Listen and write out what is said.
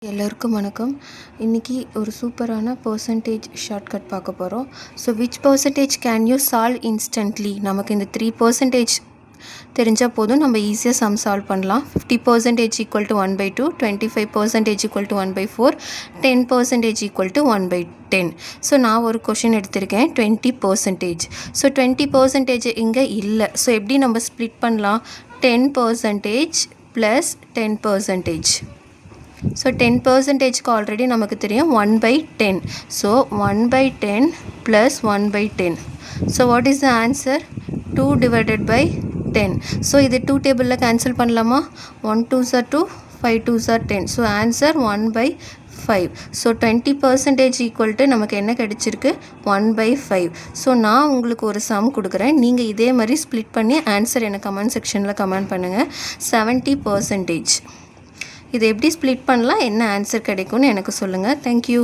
எல்லோருக்கும் வணக்கம். இன்றைக்கி ஒரு சூப்பரான பர்சன்டேஜ் ஷார்ட்கட் பார்க்க போகிறோம். So which percentage can you solve instantly? நமக்கு இந்த 3% தெரிஞ்சால் போதும், நம்ம ஈஸியாக சம் சால்வ் பண்ணலாம். 50% equal to 1/2, 25% equal to 1/4, 10% equal to 1/10. So நான் ஒரு கொஷின் எடுத்திருக்கேன் 20%. ஸோ 20% இங்கே இல்லை. ஸோ எப்படி நம்ம ஸ்ப்ளிட் பண்ணலாம்? 10% ப்ளஸ் 10%. ஸோ 10%க்கு ஆல்ரெடி நமக்கு தெரியும் 1/10. So 1/10 plus 1/10. So what is the answer? 2 divided by 10. So இது 2 டேபிளில் கேன்சல் பண்ணலாமா? 1 2s are 2, 5 2s are 10. So answer 1/5. So 20% equal to நமக்கு என்ன கிடச்சிருக்கு? 1/5. ஸோ நான் உங்களுக்கு ஒரு சம் கொடுக்குறேன். நீங்கள் இதே மாதிரி ஸ்ப்ளிட் பண்ணி ஆன்சர் எனக்கு கமெண்ட் செக்ஷனில் கமெண்ட் பண்ணுங்கள். 70%. இதை எப்படி ஸ்ப்ளிட் பண்ணலாம், என்ன ஆன்சர் கிடைக்கும்னு எனக்கு சொல்லுங்கள். தேங்க்யூ.